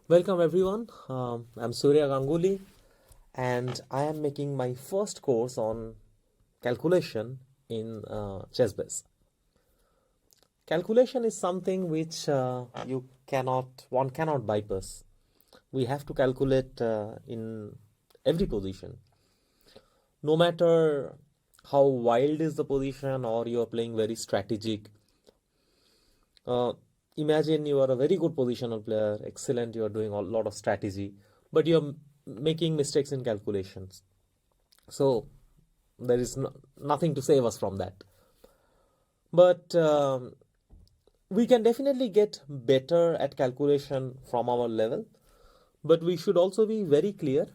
Welcome everyone. I'm Surya Ganguly and I am making my first course on calculation in chess. Calculation is something which one cannot bypass. We have to calculate in every position. No matter how wild is the position or you are playing very strategic. Imagine you are a very good positional player, excellent, you are doing a lot of strategy, but you're making mistakes in calculations. So there is nothing to save us from that. But we can definitely get better at calculation from our level, but we should also be very clear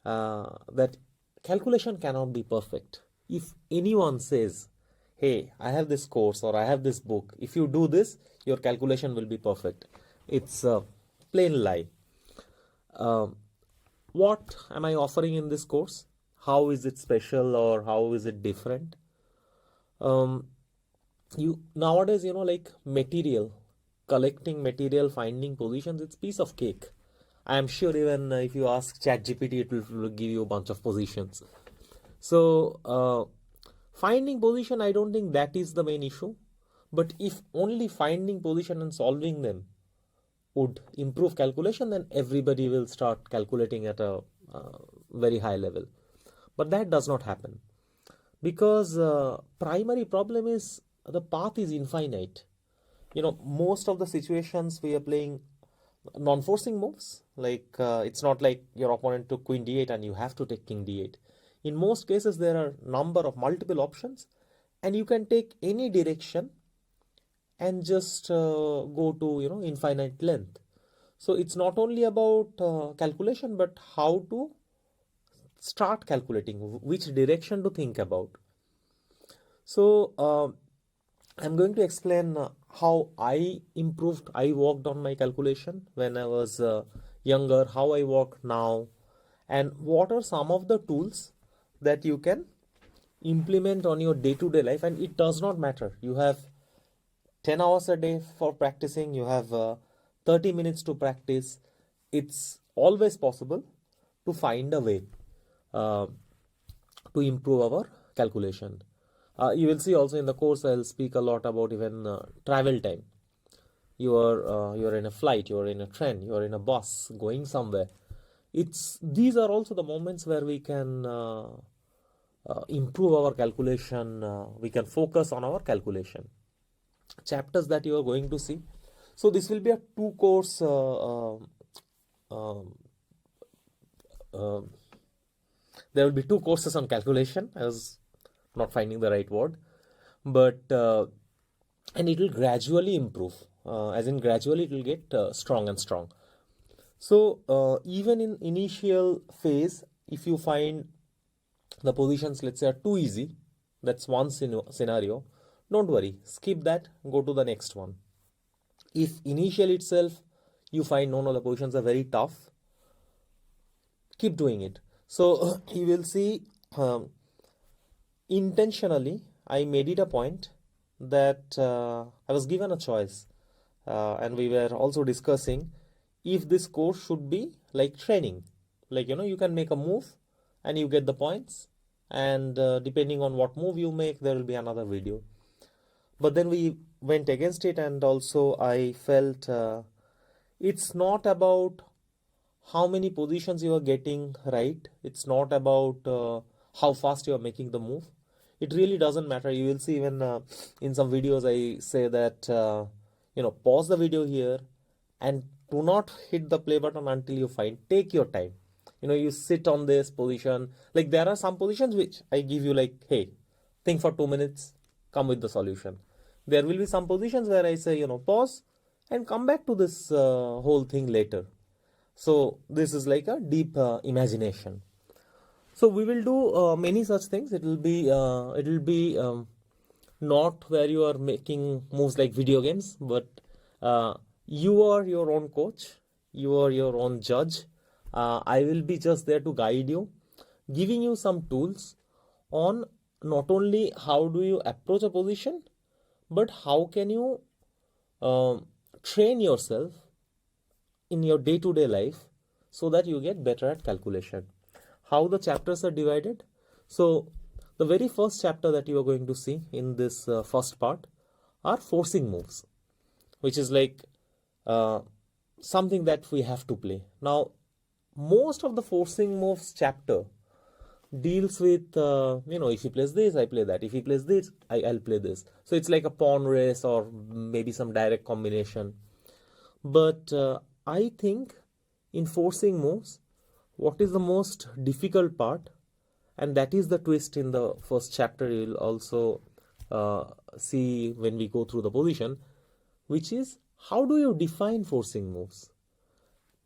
that calculation cannot be perfect. If anyone says, hey, I have this course or I have this book, if you do this, your calculation will be perfect. It's a plain lie. What am I offering in this course? How is it special or how is it different? Nowadays, like material, collecting material, finding positions, it's piece of cake. I am sure even if you ask ChatGPT, it will give you a bunch of positions. So finding position, I don't think that is the main issue. But if only finding position and solving them would improve calculation, then everybody will start calculating at a very high level. But that does not happen because primary problem is the path is infinite. Most of the situations we are playing non-forcing moves, like it's not like your opponent took queen d8 and you have to take king d8. In most cases there are number of multiple options and you can take any direction and just go to infinite length. So it's not only about calculation but how to start calculating, which direction to think about. So I'm going to explain how I worked on my calculation when I was younger, how I work now, and what are some of the tools that you can implement on your day-to-day life. And it does not matter. You have 10 hours a day for practicing, you have 30 minutes to practice. It's always possible to find a way to improve our calculation. You will see also in the course I'll speak a lot about even travel time. You're in a flight, you're in a train, you're in a bus going somewhere. These are also the moments where we can improve our calculation. We can focus on our calculation. Chapters that you are going to see. So this will be a two-course. There will be two courses on calculation. I was not finding the right word, but and it will gradually improve. As in gradually it will get strong and strong. So even in initial phase, if you find the positions, let's say, are too easy, that's one scenario. Don't worry, skip that, go to the next one. If initial itself you find no, the positions are very tough, keep doing it. So you will see intentionally I made it a point that I was given a choice and we were also discussing if this course should be like training, like you can make a move and you get the points, and depending on what move you make there will be another video. But then we went against it, and also I felt it's not about how many positions you are getting right. It's not about how fast you are making the move. It really doesn't matter. You will see even in some videos I say that pause the video here and do not hit the play button until you find. Take your time. You sit on this position. Like there are some positions which I give you like, hey, think for 2 minutes, come with the solution. There will be some positions where I say, pause and come back to this whole thing later. So this is like a deep imagination. So we will do many such things. It will be not where you are making moves like video games, but you are your own coach. You are your own judge. I will be just there to guide you, giving you some tools on not only how do you approach a position, but how can you train yourself in your day-to-day life so that you get better at calculation. How the chapters are divided? So the very first chapter that you are going to see in this first part are forcing moves, which is like something that we have to play. Now, most of the forcing moves chapter deals with, if he plays this, I play that. If he plays this, I'll play this. So it's like a pawn race or maybe some direct combination. But I think in forcing moves, what is the most difficult part, and that is the twist in the first chapter, you'll also see when we go through the position, which is how do you define forcing moves?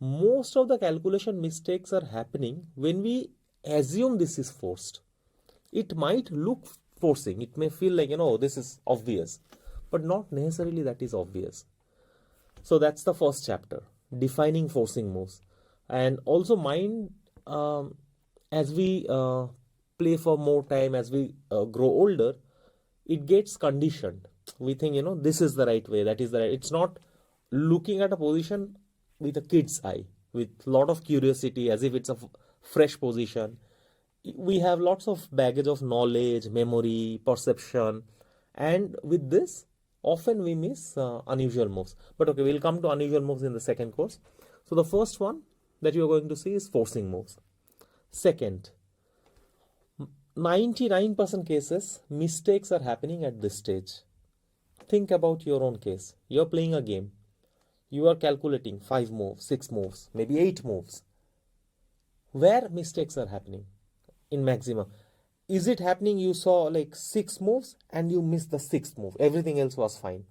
Most of the calculation mistakes are happening when we assume this is forced. It might look forcing. It may feel like, this is obvious, but not necessarily that is obvious. So that's the first chapter, defining forcing moves. And also mind, as we play for more time, as we grow older, it gets conditioned. We think, this is the right way, that is the right. It's not looking at a position with a kid's eye, with a lot of curiosity, as if it's a fresh position. We have lots of baggage of knowledge, memory, perception, and with this, often we miss unusual moves. But okay, we'll come to unusual moves in the second course. So the first one that you are going to see is forcing moves. Second, 99% cases, mistakes are happening at this stage. Think about your own case. You're playing a game. You are calculating 5 moves, 6 moves, maybe 8 moves. Where mistakes are happening in maximum? Is it happening you saw like 6 moves and you missed the 6th move? Everything else was fine.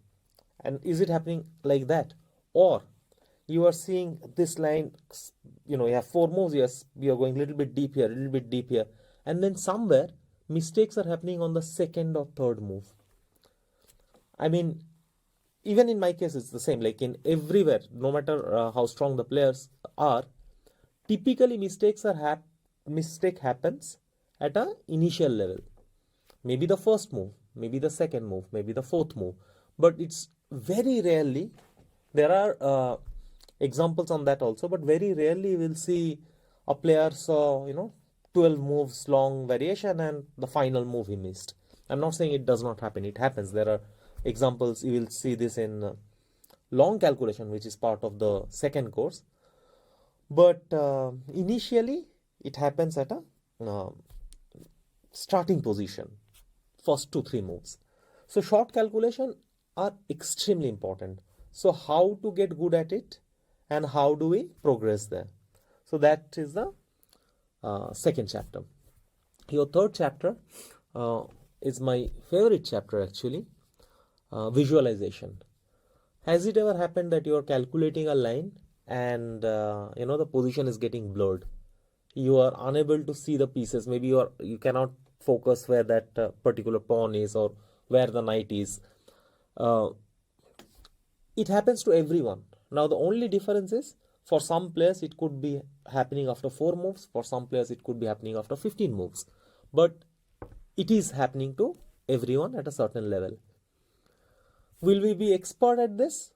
And is it happening like that? Or you are seeing this line, you have 4 moves, yes, you are going a little bit deep here, a little bit deep here. And then somewhere mistakes are happening on the second or third move. I mean, even in my case, it's the same. Like in everywhere, no matter how strong the players are, typically mistake happens at an initial level. Maybe the first move, maybe the second move, maybe the fourth move. But it's very rarely, there are examples on that also, but very rarely we'll see a player saw, 12 moves long variation and the final move he missed. I'm not saying it does not happen. It happens. There are examples. You will see this in long calculation, which is part of the second course. But initially, it happens at a starting position, first 2-3 moves. So short calculation are extremely important. So how to get good at it and how do we progress there? So that is the second chapter. Your third chapter is my favorite chapter actually, visualization. Has it ever happened that you are calculating a line and the position is getting blurred? You are unable to see the pieces. Maybe you cannot focus where that particular pawn is or where the knight is. It happens to everyone. Now the only difference is, for some players it could be happening after 4 moves. For some players it could be happening after 15 moves. But it is happening to everyone at a certain level. Will we be expert at this?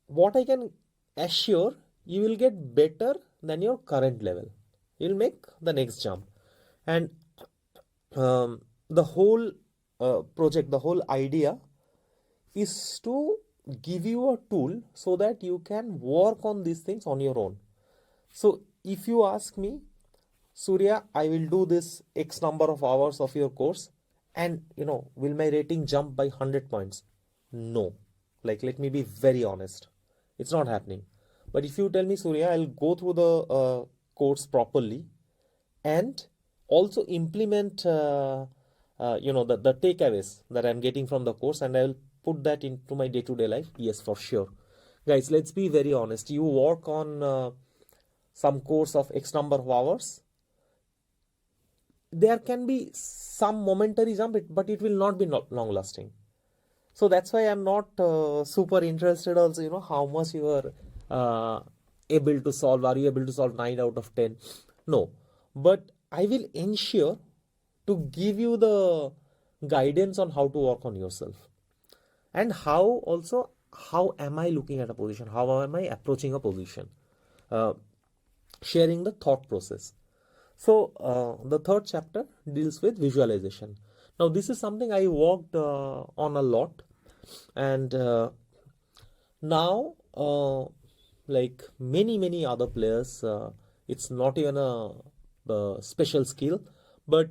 What I can assure, you will get better than your current level. You will make the next jump. And the whole project, the whole idea is to give you a tool so that you can work on these things on your own. So if you ask me, Surya, I will do this X number of hours of your course and, will my rating jump by 100 points? No. Let me be very honest. It's not happening. But if you tell me, Surya, I'll go through the course properly and also implement, the takeaways that I'm getting from the course, and I'll put that into my day-to-day life. Yes, for sure. Guys, let's be very honest. You work on some course of X number of hours. There can be some momentary jump, but it will not be long-lasting. So that's why I'm not super interested also, how much you are able to solve. Are you able to solve 9 out of 10? No. But I will ensure to give you the guidance on how to work on yourself. And how also how am I looking at a position, how am I approaching a position, sharing the thought process. So the third chapter deals with visualization. Now this is something I worked on a lot, and now like many other players, it's not even a special skill, but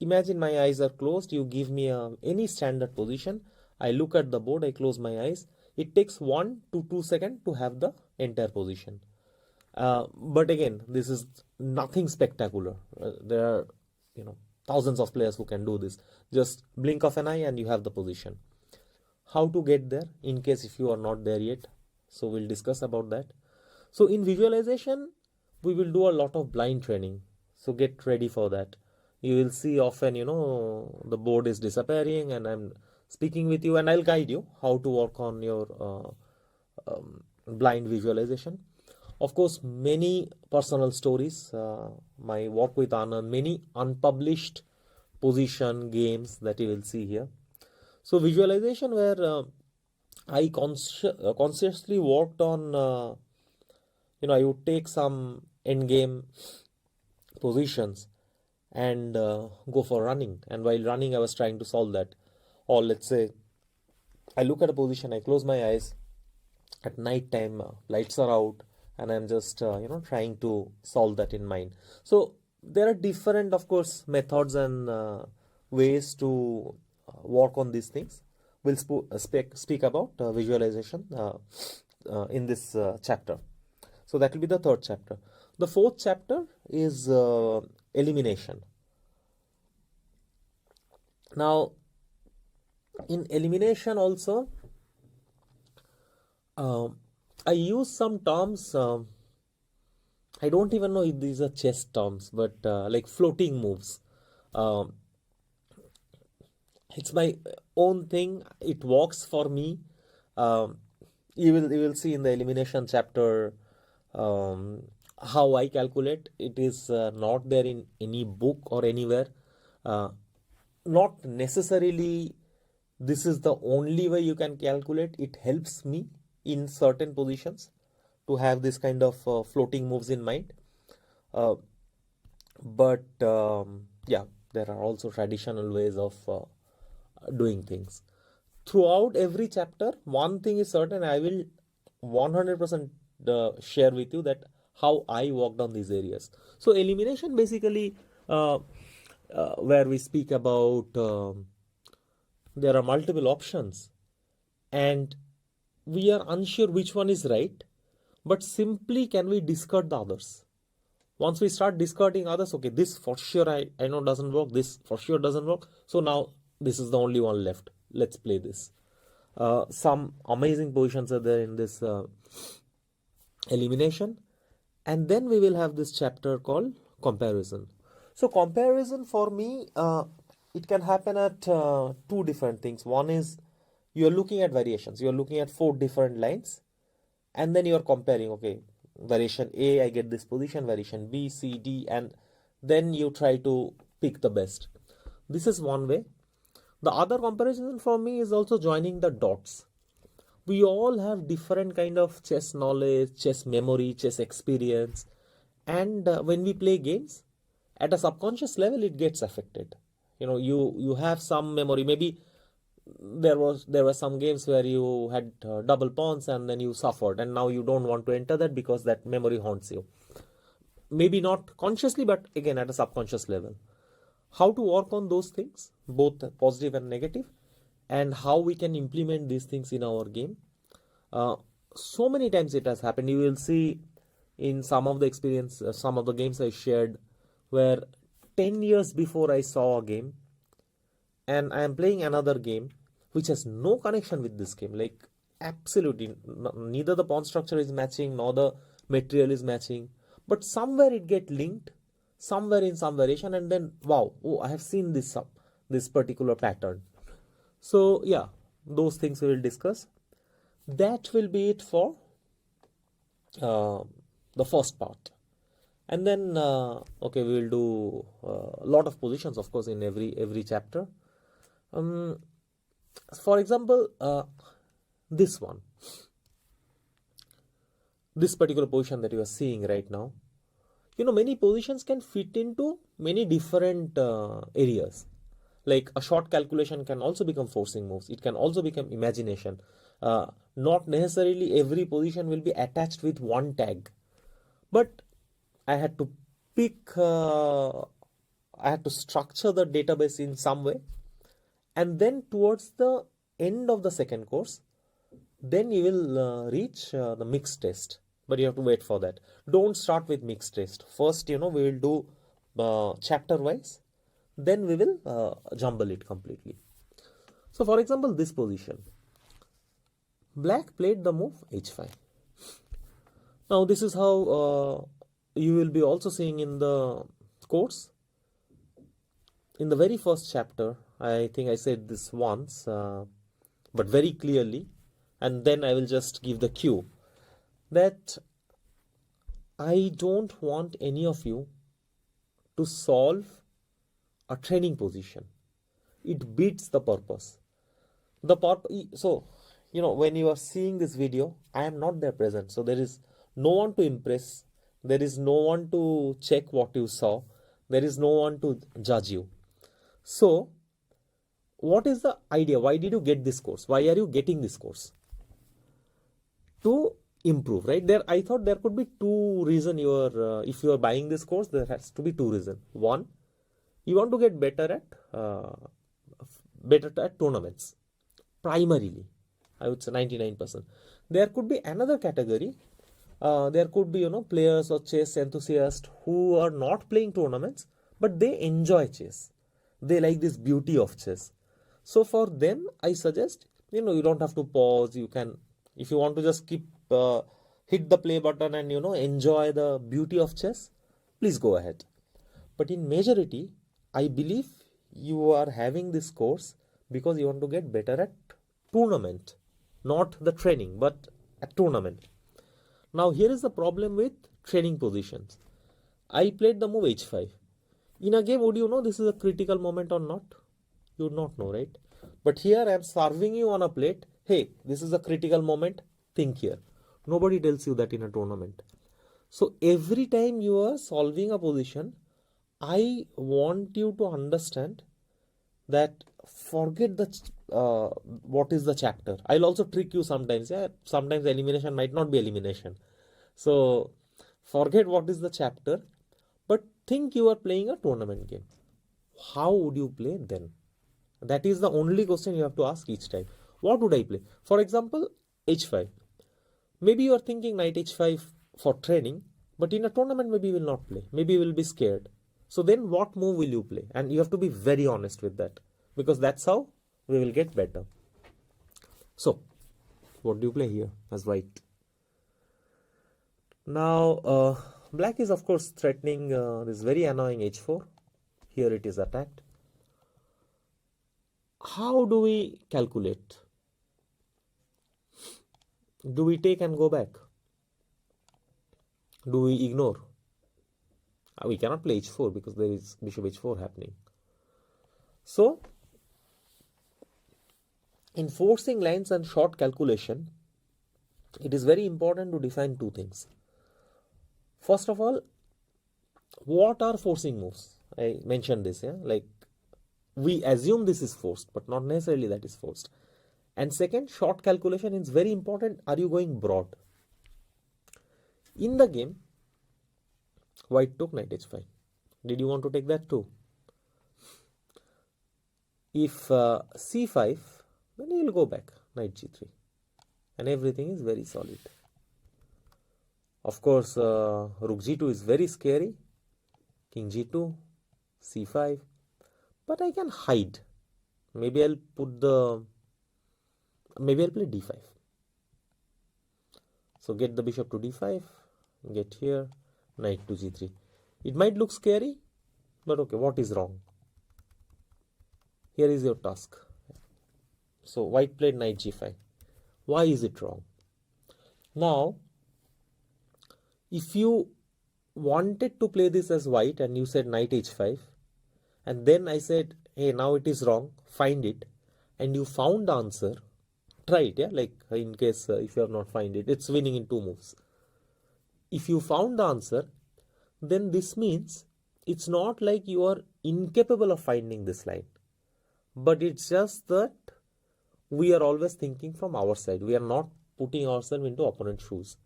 imagine my eyes are closed, you give me any standard position, I look at the board, I close my eyes, it takes 1 to 2 seconds to have the entire position. But again, this is nothing spectacular. There are, thousands of players who can do this. Just blink of an eye and you have the position. How to get there in case if you are not there yet? So we'll discuss about that. So in visualization, we will do a lot of blind training. So get ready for that. You will see often, the board is disappearing and I'm speaking with you and I'll guide you how to work on your blind visualization. Of course, many personal stories, my work with Anand, many unpublished position games that you will see here. So visualization where I consciously worked on, I would take some end game positions and go for running. And while running, I was trying to solve that. Or let's say, I look at a position, I close my eyes, at night time, lights are out, and I'm just, trying to solve that in mind. So there are different, of course, methods and ways to work on these things. We'll speak about visualization in this chapter. So that will be the third chapter. The fourth chapter is elimination. Now, in elimination also, I use some terms, I don't even know if these are chess terms, but like floating moves. It's my own thing. It works for me. You will see in the elimination chapter how I calculate. It is not there in any book or anywhere. Not necessarily this is the only way you can calculate. It helps me in certain positions to have this kind of floating moves in mind. But yeah, there are also traditional ways of doing things. Throughout every chapter, one thing is certain, I will 100% share with you that how I worked on these areas. So elimination basically where we speak about there are multiple options and we are unsure which one is right, but simply can we discard the others? Once we start discarding others, okay, this for sure I know doesn't work, this for sure doesn't work, so now this is the only one left, let's play this. Some amazing positions are there in this elimination. And then we will have this chapter called comparison. So comparison for me, it can happen at two different things. One is you are looking at variations. You are looking at 4 different lines and then you are comparing, okay, variation A, I get this position, variation B, C, D, and then you try to pick the best. This is one way. The other comparison for me is also joining the dots. We all have different kind of chess knowledge, chess memory, chess experience, and when we play games, at a subconscious level, it gets affected. You have some memory. Maybe there were some games where you had double pawns and then you suffered, and now you don't want to enter that because that memory haunts you. Maybe not consciously, but again at a subconscious level. How to work on those things, both positive and negative, and how we can implement these things in our game. So many times it has happened. You will see in some of the experience, some of the games I shared, where 10 years before I saw a game, and I am playing another game which has no connection with this game. Like absolutely, neither the pawn structure is matching, nor the material is matching, but somewhere it get linked, somewhere in some variation, and then wow, I have seen this particular pattern. So yeah, those things we will discuss. That will be it for the first part. And then okay, we will do a lot of positions, of course, in every chapter. For example, this one, this particular position that you are seeing right now, many positions can fit into many different areas. Like a short calculation can also become forcing moves. It can also become imagination. Not necessarily every position will be attached with one tag. But I had to I had to structure the database in some way. And then towards the end of the second course, then you will reach the mixed test. But you have to wait for that. Don't start with mixed test. First, we will do chapter wise. Then we will jumble it completely. So for example, this position. Black played the move h5. Now this is how you will be also seeing in the course. In the very first chapter, I think I said this once, but very clearly, and then I will just give the cue that I don't want any of you to solve a training position. It beats the purpose. So, when you are seeing this video, I am not there present. So there is no one to impress. There is no one to check what you saw. There is no one to judge you. So, what is the idea? Why did you get this course? Why are you getting this course? To improve, right? I thought there could be two reasons if you are buying this course, there has to be two reasons. One, you want to get better at tournaments. Primarily, I would say 99%. There could be another category. There could be, players or chess enthusiasts who are not playing tournaments, but they enjoy chess. They like this beauty of chess. So for them, I suggest, you don't have to pause. You can, if you want to just hit the play button and, enjoy the beauty of chess, please go ahead. But in majority, I believe you are having this course because you want to get better at tournament, not the training, but at tournament. Now here is the problem with training positions. I played the move h5. In a game, would you know this is a critical moment or not? You would not know, right? But here I am serving you on a plate. Hey, this is a critical moment. Think here. Nobody tells you that in a tournament. So every time you are solving a position, I want you to understand that forget what is the chapter. I'll also trick you sometimes. Yeah, sometimes elimination might not be elimination. So forget what is the chapter, but think you are playing a tournament game. How would you play then? That is the only question you have to ask each time. What would I play? For example, h5. Maybe you are thinking knight h5 for training, but in a tournament maybe you will not play. Maybe you will be scared. So then what move will you play? And you have to be very honest with that, because that's how we will get better. So what do you play here as white? Now black is of course threatening this very annoying h4. Here it is attacked. How do we calculate? Do we take and go back? Do we ignore? We cannot play h4 because there is bishop h4 happening. So, in forcing lines and short calculation, it is very important to define two things. First of all, what are forcing moves? I mentioned this, like we assume this is forced, but not necessarily that is forced. And second, short calculation is very important. Are you going broad? In the game, white took knight h5. Did you want to take that too? If c5, then you will go back, knight g3. And everything is very solid. Of course, rook g2 is very scary. King g2, c5. But I can hide. Maybe I'll play d5. So get the bishop to d5, get here, knight to g3. It might look scary, but okay, what is wrong? Here is your task. So white played knight g5. Why is it wrong? Now, if you wanted to play this as white and you said knight h5, and then I said, hey, now it is wrong, find it, and you found the answer, try it, like in case if you have not find it, it's winning in two moves. if you found the answer, then this means it's not like you are incapable of finding this line, but it's just that we are always thinking from our side. We are not putting ourselves into opponent's shoes.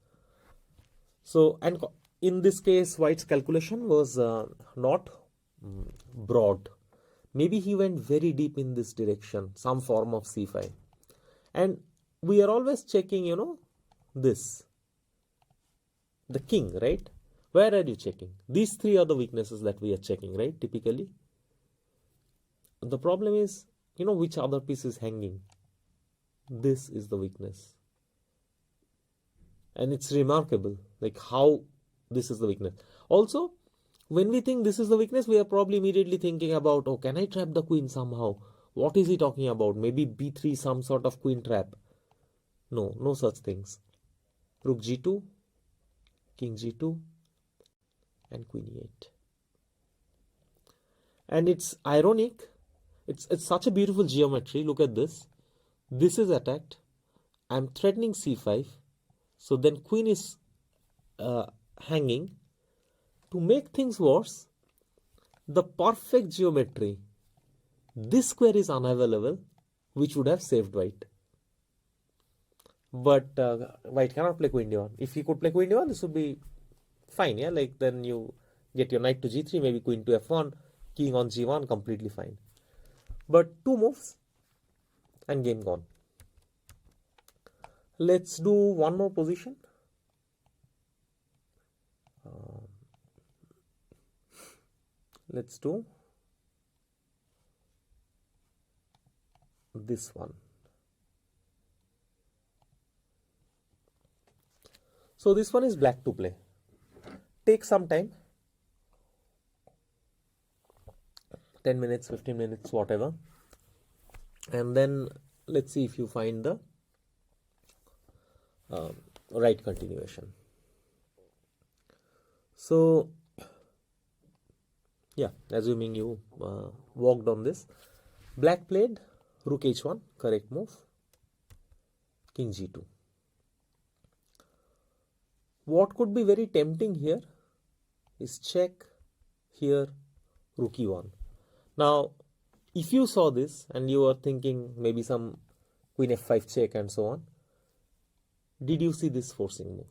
So, and in this case, White's calculation was not broad. Maybe he went very deep in this direction, some form of c5. And we are always checking, this. The king, right? Where are you checking? These three are the weaknesses that we are checking, right? Typically. The problem is, which other piece is hanging. This is the weakness. And it's remarkable, like how this is the weakness. Also, when we think this is the weakness, we are probably immediately thinking about, oh, can I trap the queen somehow? What is he talking about? Maybe b3, some sort of queen trap. No, no such things. Rook g2, king g2, and queen e8. And it's ironic. It's such a beautiful geometry. Look at this. This is attacked. I'm threatening c5. So then queen is hanging. To make things worse, the perfect geometry, this square is unavailable, which would have saved white. But white cannot play queen d1. If he could play queen d1, this would be fine, yeah? Like then you get your knight to g3, maybe queen to f1, king on g1, completely fine. But two moves and game gone. Let's do one more position. Let's do this one. So this one is black to play. Take some time, 10 minutes, 15 minutes, whatever. And then let's see if you find the right continuation. So yeah, assuming you walked on this, black played rook h1, correct move, king g2. What could be very tempting here is check here, rook e1. Now, if you saw this and you were thinking maybe some queen f5 check and so on, did you see this forcing move?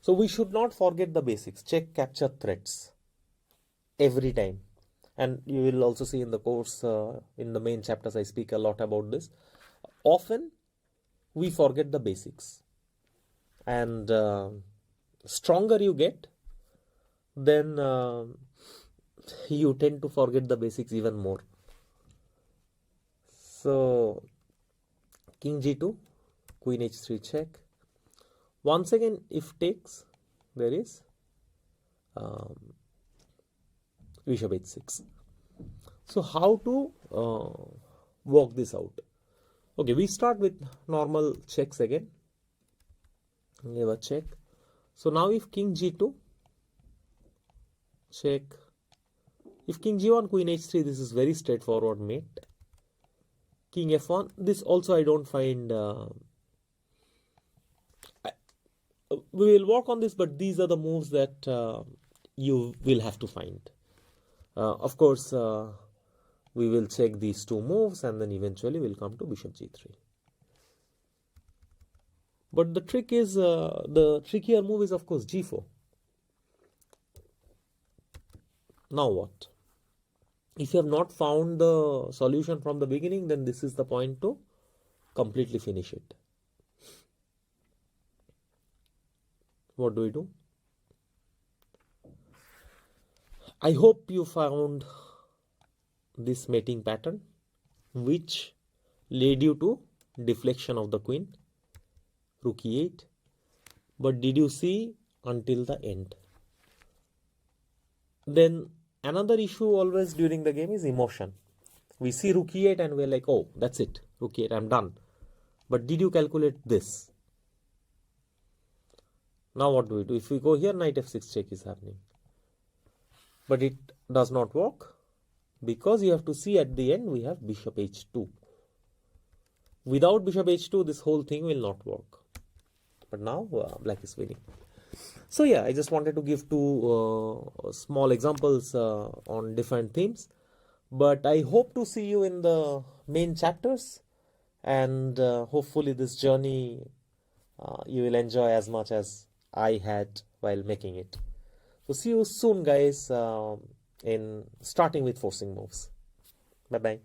So we should not forget the basics. Check, capture, threats every time. And you will also see in the course, in the main chapters, I speak a lot about this. Often we forget the basics. And stronger you get, then you tend to forget the basics even more. So king g2, queen h3 check. Once again, if takes, there is bishop h6. So how to work this out? Okay, we start with normal checks again. Give a check. So now if king g2, check. If king g1, queen h3, this is very straightforward mate. King f1, this also I don't find... we will work on this, but these are the moves that you will have to find. Of course, we will check these two moves and then eventually we'll come to bishop g3. But the trick is, the trickier move is of course g4. Now what? If you have not found the solution from the beginning, then this is the point to completely finish it. What do we do? I hope you found this mating pattern which led you to deflection of the queen, rook e8. But did you see until the end? Then another issue always during the game is emotion. We see rook e8 and we're like, oh, that's it, rook e8, I'm done. But did you calculate this? Now what do we do? If we go here, knight f6 check is happening. But it does not work because you have to see at the end we have bishop h2. Without bishop h2, this whole thing will not work. But now black is winning. So yeah, I just wanted to give two small examples on different themes, but I hope to see you in the main chapters, and hopefully this journey you will enjoy as much as I had while making it. So see you soon, guys, in starting with forcing moves. Bye bye.